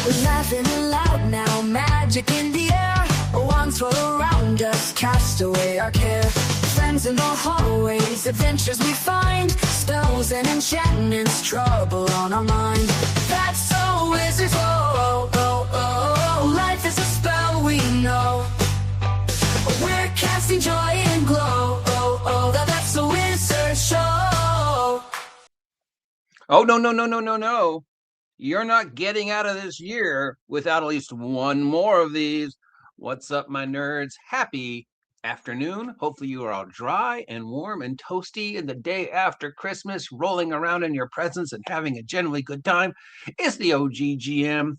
Laughing aloud now, magic in the air. Wands roll around us, cast away our care. Friends in the hallways, adventures we find. Spells and enchantments, trouble on our mind. That's so wizards, oh, oh, oh, oh, oh. Life is a spell we know. We're casting joy and glow, oh, oh. That's a wizard show. Oh, no, no, no, no, no, no. You're not getting out of this year without at least one more of these. What's up, my nerds? Happy afternoon. Hopefully you are all dry and warm and toasty in the day after Christmas, rolling around in your presents and having a generally good time. It's the OGGM,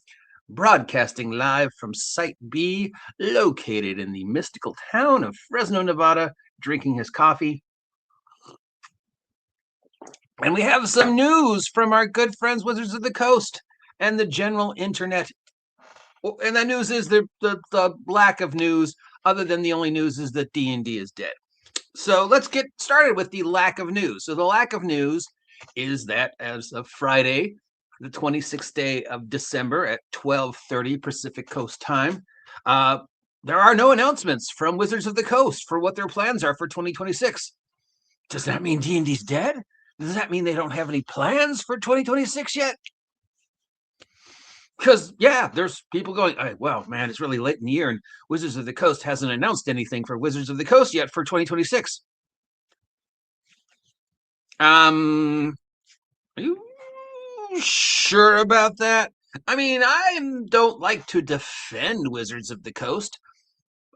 broadcasting live from Site B, located in the mystical town of Fresno, Nevada, drinking his coffee. And we have some news from our good friends, Wizards of the Coast, and the general internet. And the news is the lack of news, other than the only news is that D&D is dead. So let's get started with the lack of news. So the lack of news is that as of Friday, the 26th day of December at 12:30 Pacific Coast time, there are no announcements from Wizards of the Coast for what their plans are for 2026. Does that mean D&D's dead? Does that mean they don't have any plans for 2026 yet? Because, yeah, there's people going, well, man, it's really late in the year, and Wizards of the Coast hasn't announced anything for Wizards of the Coast yet for 2026. Are you sure about that? I mean, I don't like to defend Wizards of the Coast,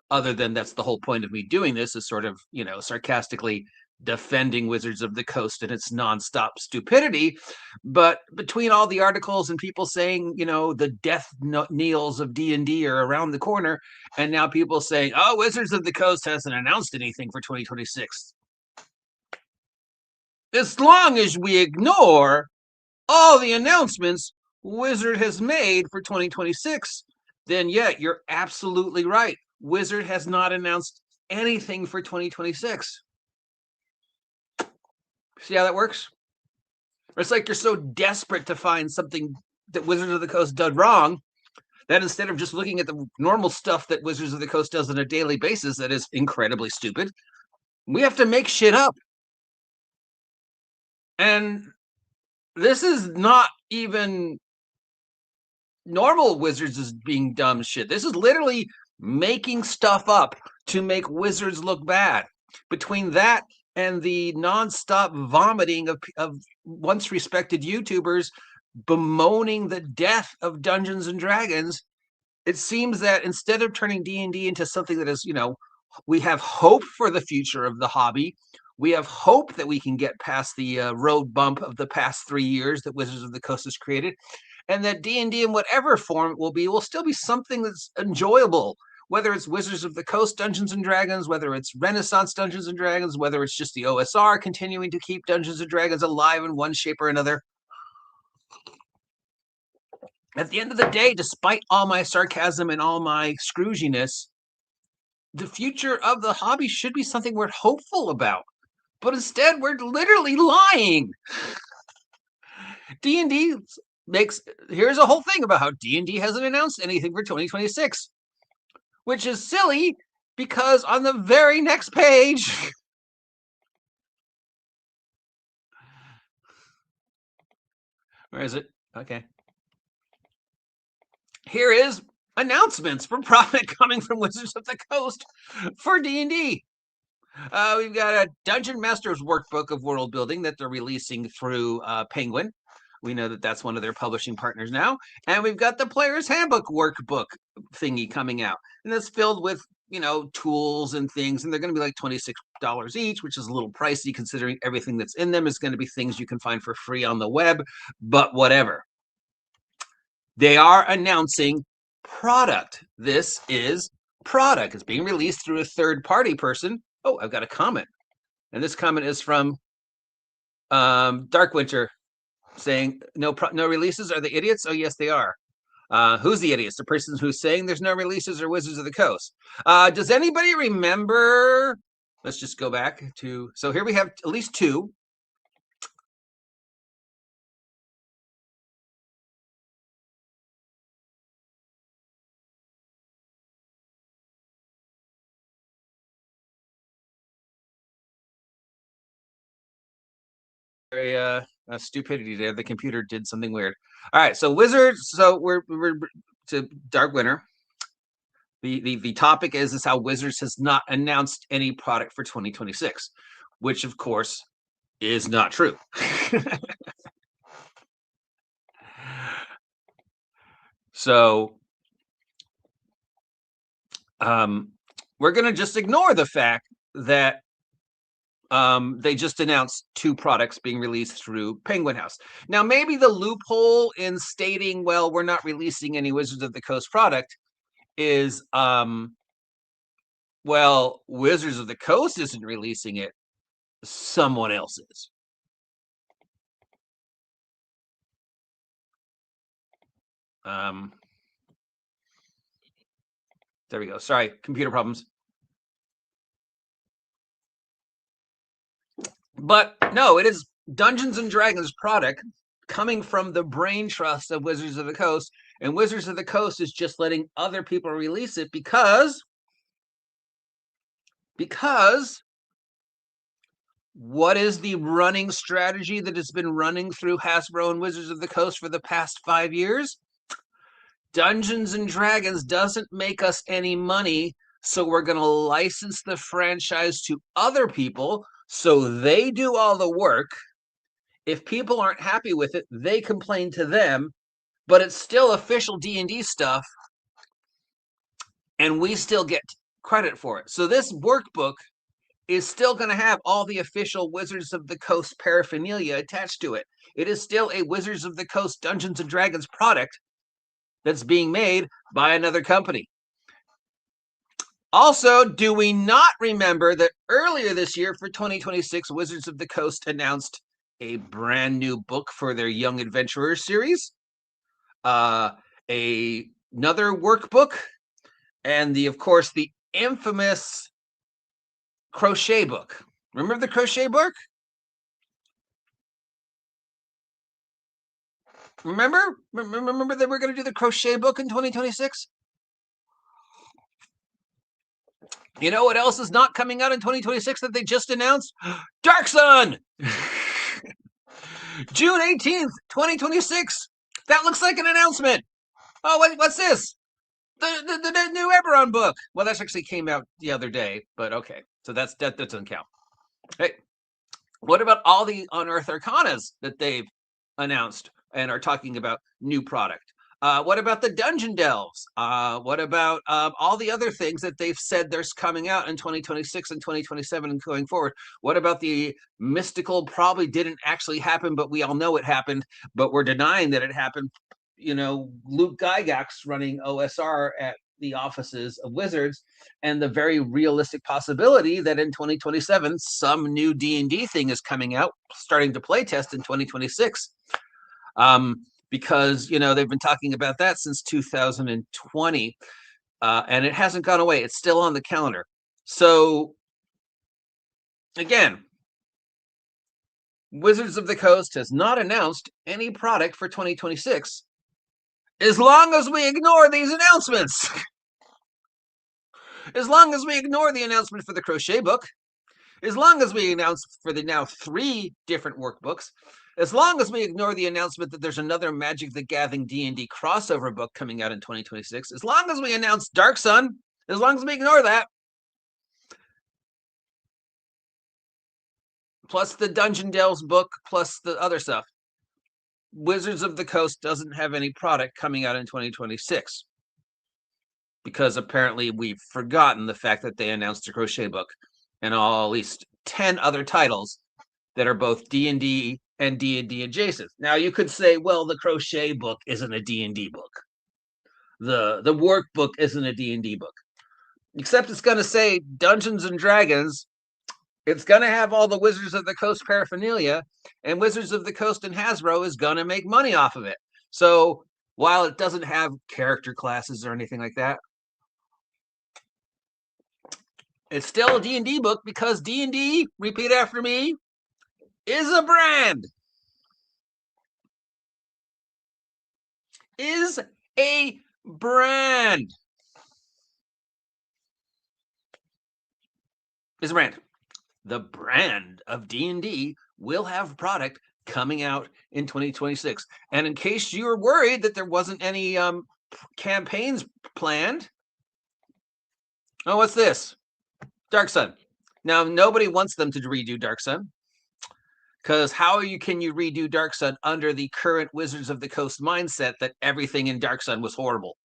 other than that's the whole point of me doing this, is sort of, sarcastically defending Wizards of the Coast and its nonstop stupidity. But between all the articles and people saying, the death kneels of D&D are around the corner, and now people saying, oh, Wizards of the Coast hasn't announced anything for 2026. As long as we ignore all the announcements Wizard has made for 2026, then yeah, you're absolutely right. Wizard has not announced anything for 2026. See how that works? It's like you're so desperate to find something that Wizards of the Coast did wrong that instead of just looking at the normal stuff that Wizards of the Coast does on a daily basis that is incredibly stupid, we have to make shit up. And this is not even normal Wizards as being dumb shit. This is literally making stuff up to make Wizards look bad. Between that and the nonstop vomiting of once respected YouTubers bemoaning the death of Dungeons and Dragons, it seems that instead of turning D&D into something that is, we have hope for the future of the hobby. We have hope that we can get past the road bump of the past 3 years that Wizards of the Coast has created, and that D&D in whatever form it will still be something that's enjoyable. Whether it's Wizards of the Coast Dungeons and Dragons, whether it's Renaissance Dungeons and Dragons, whether it's just the OSR continuing to keep Dungeons and Dragons alive in one shape or another. At the end of the day, despite all my sarcasm and all my Scrooginess, the future of the hobby should be something we're hopeful about. But instead, we're literally lying. D&D here's a whole thing about how D&D hasn't announced anything for 2026. Which is silly, because on the very next page, where is it? Okay. Here is announcements for profit coming from Wizards of the Coast for D&D. We've got a Dungeon Master's Workbook of World Building that they're releasing through Penguin. We know that that's one of their publishing partners now. And we've got the Player's Handbook Workbook thingy coming out. And that's filled with, tools and things. And they're going to be like $26 each, which is a little pricey considering everything that's in them is going to be things you can find for free on the web. But whatever. They are announcing product. This is product. It's being released through a third-party person. Oh, I've got a comment. And this comment is from Darkwinter, saying no releases. Are they idiots? Oh, yes, they are. Who's the idiots? The person who's saying there's no releases or Wizards of the Coast? Does anybody remember? Let's just go back to. So here we have at least two. stupidity there. The computer did something weird. All right, so Wizards. So we're to Dark Winter. The topic is how Wizards has not announced any product for 2026, which of course is not true. So we're going to just ignore the fact that they just announced 2 products being released through Penguin House. Now, maybe the loophole in stating, well, we're not releasing any Wizards of the Coast product is, well, Wizards of the Coast isn't releasing it, someone else is. There we go. Sorry, computer problems. But no, it is Dungeons and Dragons product coming from the brain trust of Wizards of the Coast, and Wizards of the Coast is just letting other people release it because what is the running strategy that has been running through Hasbro and Wizards of the Coast for the past 5 years? Dungeons and Dragons doesn't make us any money, so we're going to license the franchise to other people so they do all the work. If people aren't happy with it, they complain to them, but it's still official D&D stuff, and we still get credit for it. So this workbook is still going to have all the official Wizards of the Coast paraphernalia attached to it. It is still a Wizards of the Coast Dungeons and Dragons product that's being made by another company. Also, do we not remember that earlier this year for 2026, Wizards of the Coast announced a brand new book for their Young Adventurers series, another workbook, and of course, the infamous crochet book. Remember the crochet book? Remember that we're going to do the crochet book in 2026? You know what else is not coming out in 2026 that they just announced? Dark Sun! June 18th, 2026. That looks like an announcement. Oh, what's this? The new Eberron book. Well, that actually came out the other day, but okay. So that doesn't count. Hey, what about all the Unearthed Arcanas that they've announced and are talking about new product? What about the Dungeon Delves? What about all the other things that they've said there's coming out in 2026 and 2027 and going forward? What about the mystical probably didn't actually happen, but we all know it happened, but we're denying that it happened? You know, Luke Gygax running OSR at the offices of Wizards, and the very realistic possibility that in 2027 some new D&D thing is coming out, starting to play test in 2026. Because they've been talking about that since 2020, and it hasn't gone away. It's still on the calendar. So again, Wizards of the Coast has not announced any product for 2026 as long as we ignore these announcements. As long as we ignore the announcement for the crochet book, as long as we announce for the now 3 different workbooks, as long as we ignore the announcement that there's another Magic the Gathering D&D crossover book coming out in 2026, as long as we announce Dark Sun, as long as we ignore that, plus the Dungeon Delves book, plus the other stuff, Wizards of the Coast doesn't have any product coming out in 2026. Because apparently we've forgotten the fact that they announced a crochet book and at least 10 other titles that are both D&D and D&D adjacent. Now you could say, well, the crochet book isn't a D&D book. The workbook isn't a D&D book. Except it's going to say Dungeons and Dragons. It's going to have all the Wizards of the Coast paraphernalia, and Wizards of the Coast and Hasbro is going to make money off of it. So while it doesn't have character classes or anything like that, it's still a D&D book because D&D, repeat after me, is a brand. Is a brand. Is a brand. The brand of D&D will have product coming out in 2026. And in case you were worried that there wasn't any campaigns planned, oh, what's this? Dark Sun. Now, nobody wants them to redo Dark Sun, because can you redo Dark Sun under the current Wizards of the Coast mindset that everything in Dark Sun was horrible,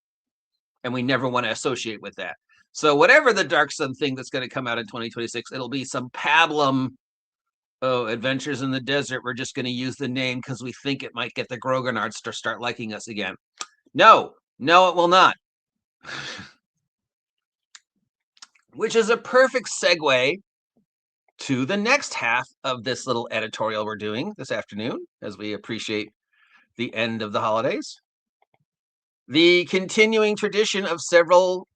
and we never want to associate with that. So whatever the Dark Sun thing that's going to come out in 2026, it'll be some pablum. Oh, Adventures in the Desert. We're just going to use the name because we think it might get the Groganards to start liking us again. No, it will not. Which is a perfect segue to the next half of this little editorial we're doing this afternoon, as we appreciate the end of the holidays. The continuing tradition of several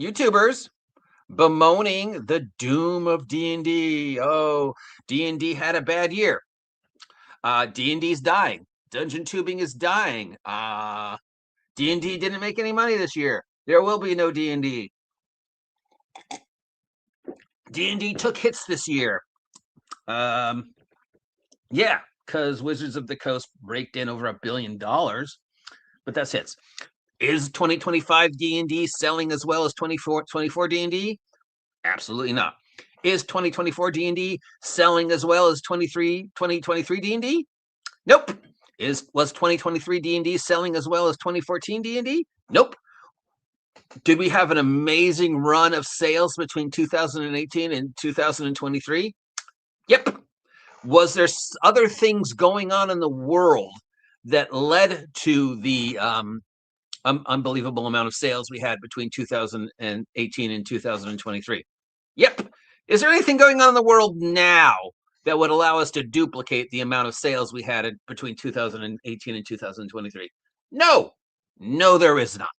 YouTubers bemoaning the doom of D&D. Oh, D&D had a bad year. D&D's dying. Dungeon tubing is dying. D&D didn't make any money this year. There will be no D&D. D&D took hits this year. Yeah, because Wizards of the Coast raked in over $1 billion, but that's hits. Is 2025 D&D selling as well as 24 D&D? Absolutely not. Is 2024 D&D selling as well as 2023 D&D? Nope. Was 2023 D&D selling as well as 2014 D&D? Nope. Did we have an amazing run of sales between 2018 and 2023? Yep. Was there other things going on in the world that led to the unbelievable amount of sales we had between 2018 and 2023? Yep. Is there anything going on in the world now that would allow us to duplicate the amount of sales we had between 2018 and 2023? No, there is not.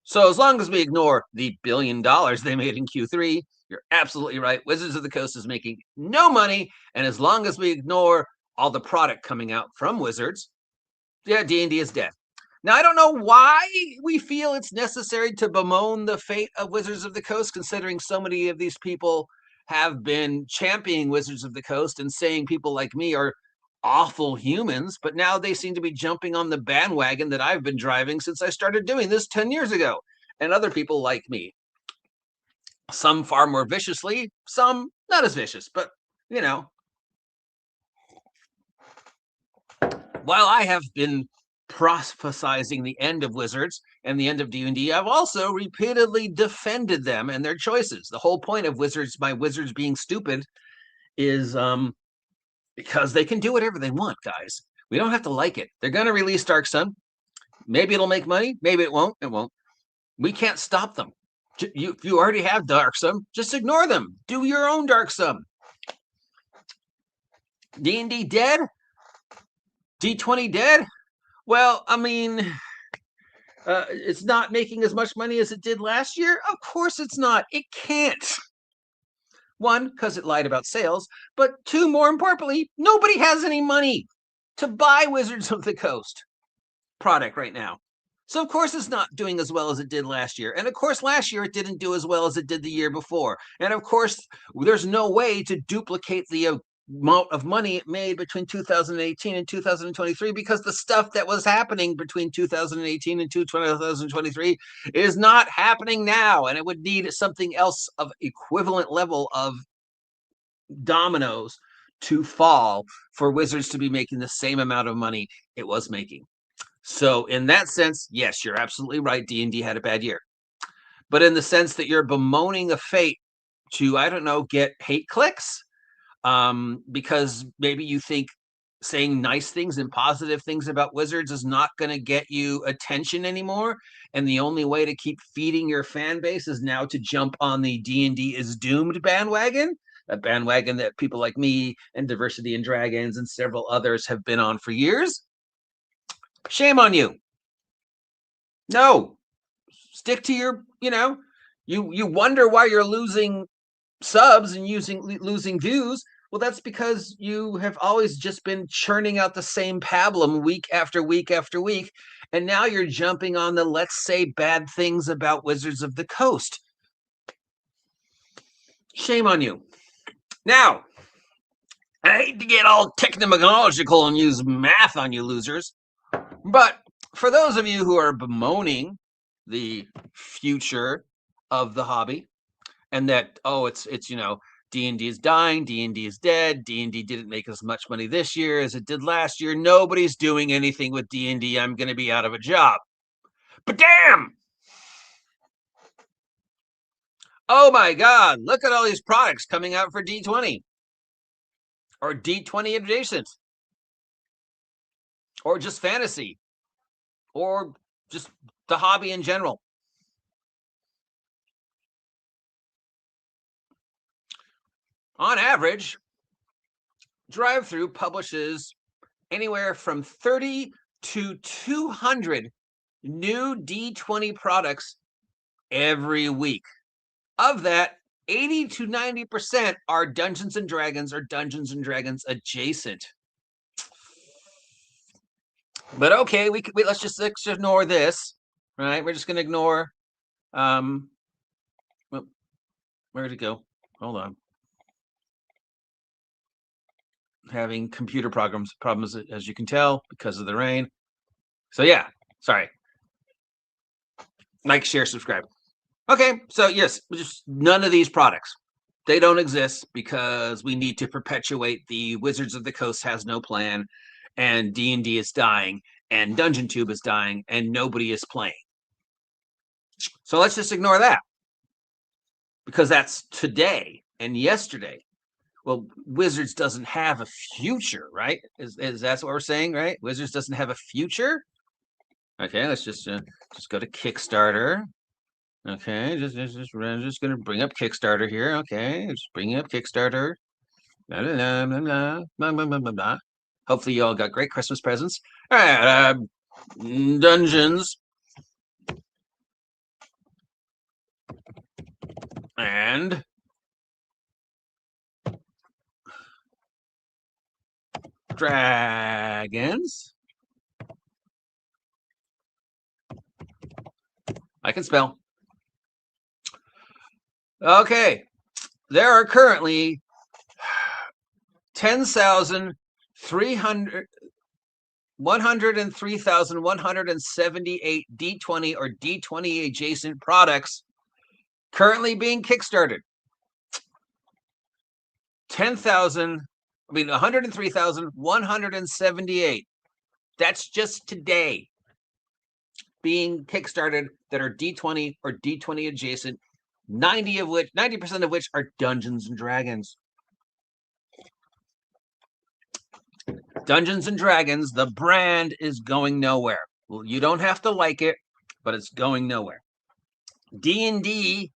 So as long as we ignore the $1 billion they made in Q3, you're absolutely right. Wizards of the Coast is making no money. And as long as we ignore all the product coming out from Wizards, yeah, D&D is dead. Now, I don't know why we feel it's necessary to bemoan the fate of Wizards of the Coast, considering so many of these people have been championing Wizards of the Coast and saying people like me are awful humans, but now they seem to be jumping on the bandwagon that I've been driving since I started doing this 10 years ago, and other people like me. Some far more viciously, some not as vicious, but, you know. While I have been prophesizing the end of Wizards and the end of D&D, I've also repeatedly defended them and their choices. The whole point of my Wizards being stupid is because they can do whatever they want, guys. We don't have to like it. They're going to release Dark Sun. Maybe it'll make money. Maybe it won't. It won't. We can't stop them. If you already have Dark Sun, just ignore them. Do your own Dark Sun. D&D dead? D20 dead? Well, I mean, it's not making as much money as it did last year. Of course it's not. It can't. One, because it lied about sales, but two, more importantly, nobody has any money to buy Wizards of the Coast product right now. So of course it's not doing as well as it did last year. And of course last year it didn't do as well as it did the year before. And of course there's no way to duplicate the amount of money it made between 2018 and 2023, because the stuff that was happening between 2018 and 2023 is not happening now, and it would need something else of equivalent level of dominoes to fall for Wizards to be making the same amount of money it was making. So in that sense, yes, you're absolutely right. D&D had a bad year. But in the sense that you're bemoaning a fate to, I don't know, get hate clicks, because maybe you think saying nice things and positive things about Wizards is not going to get you attention anymore, and the only way to keep feeding your fan base is now to jump on the D&D is doomed bandwagon, a bandwagon that people like me and Diversity and Dragons and several others have been on for years. Shame on you. No, stick to your, you wonder why you're losing subs and losing views. Well, that's because you have always just been churning out the same pablum week after week after week, and now you're jumping on the let's say bad things about Wizards of the Coast. Shame on you. Now, I hate to get all technological and use math on you losers, but for those of you who are bemoaning the future of the hobby and that, oh, it's D&D is dying, D&D is dead, D&D didn't make as much money this year as it did last year, nobody's doing anything with D&D, I'm going to be out of a job. But damn! Oh my God, look at all these products coming out for D20 or D20 adjacent or just fantasy or just the hobby in general. On average, Drive-Thru publishes anywhere from 30 to 200 new D20 products every week. Of that, 80 to 90% are Dungeons and Dragons or Dungeons and Dragons adjacent. But okay, let's just ignore this, right? We're just going to ignore. Well, where did it go? Hold on. Having computer problems, as you can tell, because of the rain. So yeah, sorry. Like, share, subscribe. Okay, so yes, just none of these products. They don't exist because we need to perpetuate the Wizards of the Coast has no plan, and D&D is dying, and Dungeon Tube is dying, and nobody is playing. So let's just ignore that because that's today and yesterday. Well, Wizards doesn't have a future, right? Is that what we're saying, right? Wizards doesn't have a future. Okay, let's just go to Kickstarter. Okay, just gonna bring up Kickstarter here. Okay, just bringing up Kickstarter. Blah, blah, blah, blah, blah, blah, blah, blah, blah. Hopefully, you all got great Christmas presents. All right, Dungeons and Dragons. I can spell. Okay, there are currently 103,178 D20 or D20 adjacent products currently being kickstarted. 103,178. That's just today being kickstarted that are D20 or D20 adjacent. 90% of which are Dungeons and Dragons. Dungeons and Dragons, the brand is going nowhere. Well, you don't have to like it, but it's going nowhere. D&D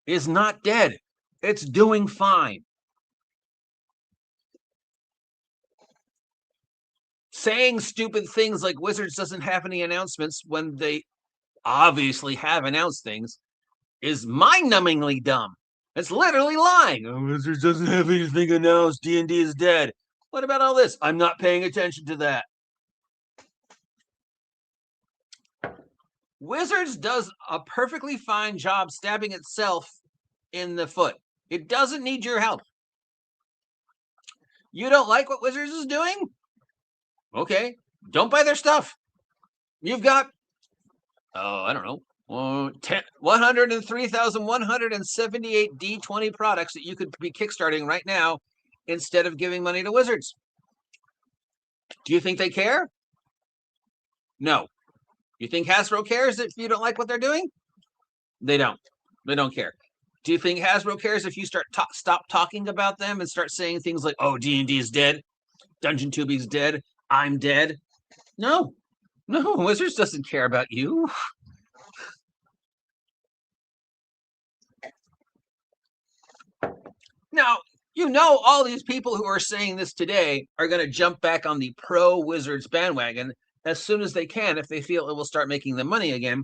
is not dead. It's doing fine. Saying stupid things like Wizards doesn't have any announcements when they obviously have announced things is mind-numbingly dumb. It's literally lying. Oh, Wizards doesn't have anything announced. D&D is dead. What about all this? I'm not paying attention to that. Wizards does a perfectly fine job stabbing itself in the foot. It doesn't need your help. You don't like what Wizards is doing? Okay, don't buy their stuff. You've got, I don't know, 103,178 D20 products that you could be kickstarting right now instead of giving money to Wizards. Do you think they care? No. You think Hasbro cares if you don't like what they're doing? They don't. They don't care. Do you think Hasbro cares if you stop talking about them and start saying things like, oh, D&D is dead, Dungeon Tubing's dead, I'm dead? No. No, Wizards doesn't care about you. Now, all these people who are saying this today are going to jump back on the pro-Wizards bandwagon as soon as they can if they feel it will start making them money again.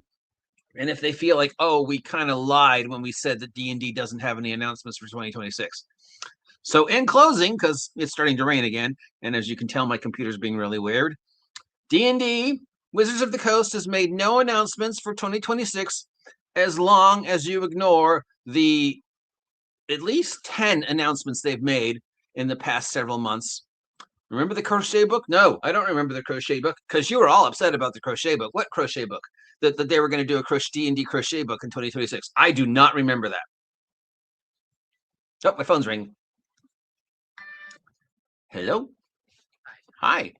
And if they feel like, oh, we kind of lied when we said that D&D doesn't have any announcements for 2026. So in closing, because it's starting to rain again, and as you can tell, my computer's being really weird, D&D, Wizards of the Coast, has made no announcements for 2026 as long as you ignore the at least 10 announcements they've made in the past several months. Remember the crochet book? No, I don't remember the crochet book because you were all upset about the crochet book. What crochet book? That they were going to do a D&D crochet book in 2026. I do not remember that. Oh, my phone's ringing. Hello? Hi.